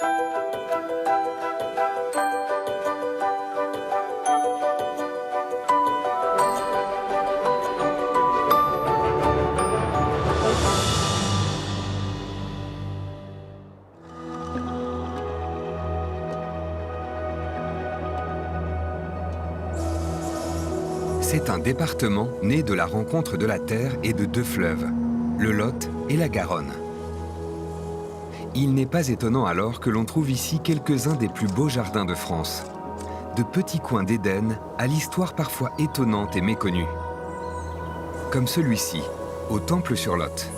C'est un département né de la rencontre de la terre et de deux fleuves, le Lot et la Garonne. Il n'est pas étonnant alors que l'on trouve ici quelques-uns des plus beaux jardins de France. De petits coins d'Éden à l'histoire parfois étonnante et méconnue. Comme celui-ci, au Temple-sur-Lot.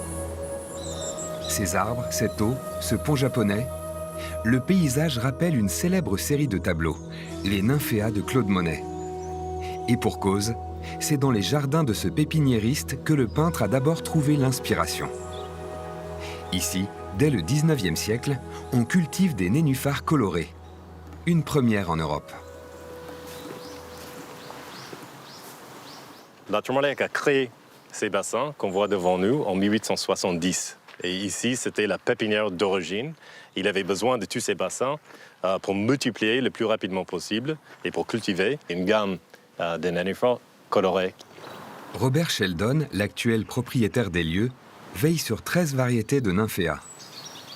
Ces arbres, cette eau, ce pont japonais, le paysage rappelle une célèbre série de tableaux, les Nymphéas de Claude Monet. Et pour cause, c'est dans les jardins de ce pépiniériste que le peintre a d'abord trouvé l'inspiration. Ici, dès le 19e siècle, on cultive des nénuphars colorés. Une première en Europe. La Tourmalet a créé ces bassins qu'on voit devant nous en 1870. Et ici, c'était la pépinière d'origine. Il avait besoin de tous ces bassins pour multiplier le plus rapidement possible et pour cultiver une gamme des nénuphars colorés. Robert Sheldon, l'actuel propriétaire des lieux, veille sur 13 variétés de nymphéas.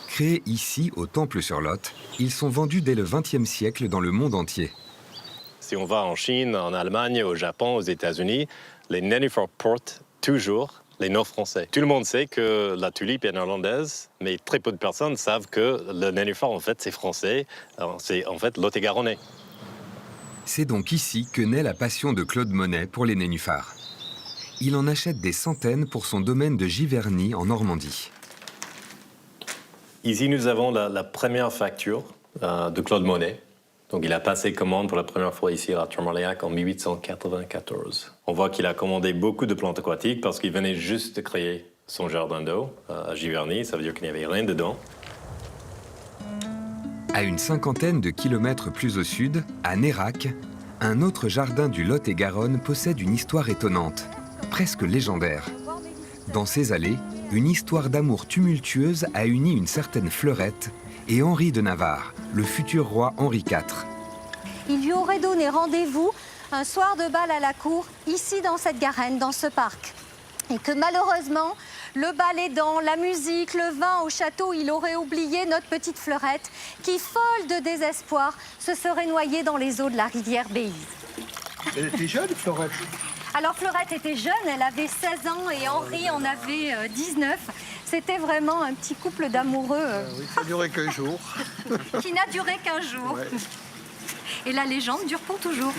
Créés ici, au Temple-sur-Lot, ils sont vendus dès le XXe siècle dans le monde entier. Si on va en Chine, en Allemagne, au Japon, aux États-Unis, les nénuphars portent toujours les noms français. Tout le monde sait que la tulipe est néerlandaise, mais très peu de personnes savent que le nénuphar, en fait, c'est français. C'est en fait lot-et-garonnais. C'est donc ici que naît la passion de Claude Monet pour les nénuphars. Il en achète des centaines pour son domaine de Giverny en Normandie. Ici, nous avons la première facture de Claude Monet. Donc, il a passé commande pour la première fois ici à Tourmalet en 1894. On voit qu'il a commandé beaucoup de plantes aquatiques parce qu'il venait juste de créer son jardin d'eau à Giverny. Ça veut dire qu'il n'y avait rien dedans. À une cinquantaine de kilomètres plus au sud, à Nérac, un autre jardin du Lot-et-Garonne possède une histoire étonnante, presque légendaire. Dans ses allées, une histoire d'amour tumultueuse a uni une certaine Fleurette et Henri de Navarre, le futur roi Henri IV. Il lui aurait donné rendez-vous un soir de bal à la cour, ici dans cette garenne, dans ce parc. Et que malheureusement, le bal aidant, la musique, le vin au château, il aurait oublié notre petite Fleurette qui, folle de désespoir, se serait noyée dans les eaux de la rivière Béise. Elle était jeune, Fleurette? Alors Fleurette était jeune, elle avait 16 ans et Henri en avait 19. C'était vraiment un petit couple d'amoureux. Oui, ça n'a duré qu'un jour. Qui n'a duré qu'un jour. Ouais. Et la légende dure pour toujours.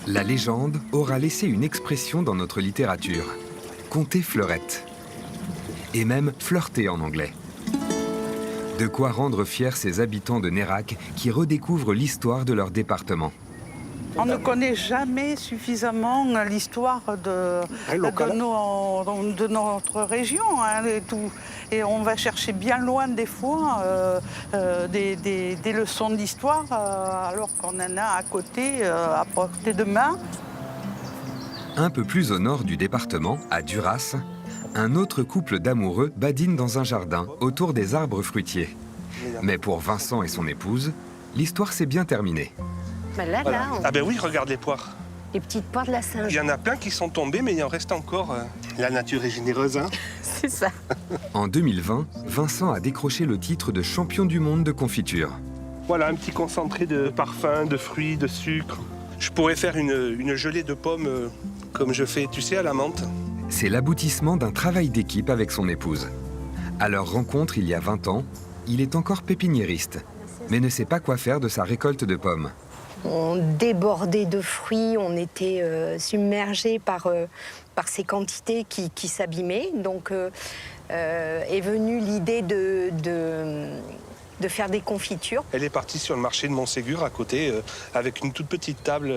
La légende aura laissé une expression dans notre littérature. Conter Fleurette. Et même flirter en anglais. De quoi rendre fiers ces habitants de Nérac qui redécouvrent l'histoire de leur département. On ne connaît jamais suffisamment l'histoire de notre région. Hein, et on va chercher bien loin des fois des leçons d'histoire alors qu'on en a à côté, à portée de main. Un peu plus au nord du département, à Duras, un autre couple d'amoureux badine dans un jardin autour des arbres fruitiers. Mais pour Vincent et son épouse, l'histoire s'est bien terminée. Là, Voilà. là, Ah ben oui, regarde les poires. les petites poires de la Saint-Jean. Il y en a plein qui sont tombés, mais il en reste encore. La nature est généreuse, hein. C'est ça. En 2020, Vincent a décroché le titre de champion du monde de confiture. Voilà, un petit concentré de parfum, de fruits, de sucre. Je pourrais faire une gelée de pommes comme je fais, tu sais, à la menthe. C'est l'aboutissement d'un travail d'équipe avec son épouse. À leur rencontre il y a 20 ans, il est encore pépiniériste, mais ne sait pas quoi faire de sa récolte de pommes. On débordait de fruits, on était submergés par ces quantités qui s'abîmaient. Donc est venue l'idée de faire des confitures. Elle est partie sur le marché de Montségur, à côté, avec une toute petite table,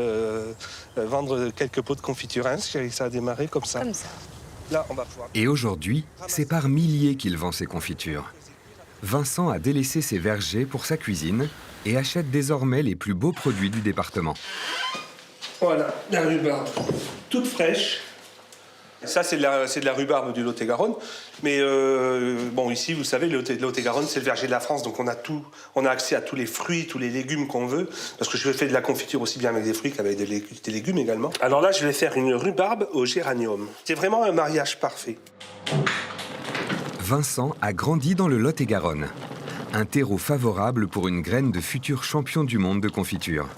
vendre quelques pots de confiture. Hein, ça a démarré comme ça. Comme ça. Là, on va pouvoir... Et aujourd'hui, c'est par milliers qu'il vend ses confitures. Vincent a délaissé ses vergers pour sa cuisine et achète désormais les plus beaux produits du département. Voilà, la rhubarbe, toute fraîche. Ça, c'est de la rhubarbe du Lot-et-Garonne. Mais bon, ici, vous savez, le Lot-et-Garonne, c'est le verger de la France. Donc, on a accès à tous les fruits, tous les légumes qu'on veut. Parce que je fais de la confiture aussi bien avec des fruits qu'avec des légumes également. Alors là, je vais faire une rhubarbe au géranium. C'est vraiment un mariage parfait. Vincent a grandi dans le Lot-et-Garonne. Un terreau favorable pour une graine de futur champion du monde de confiture.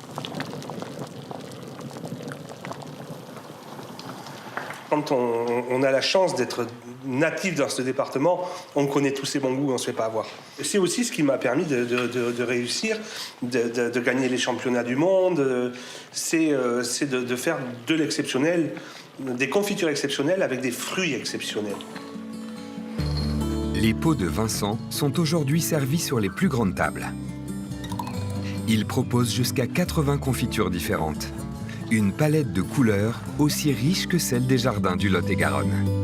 Quand on a la chance d'être natif dans ce département, on connaît tous ses bons goûts, on ne se fait pas avoir. C'est aussi ce qui m'a permis de réussir, de gagner les championnats du monde. C'est de faire de l'exceptionnel, des confitures exceptionnelles avec des fruits exceptionnels. Les pots de Vincent sont aujourd'hui servis sur les plus grandes tables. Il propose jusqu'à 80 confitures différentes. Une palette de couleurs aussi riche que celle des jardins du Lot-et-Garonne.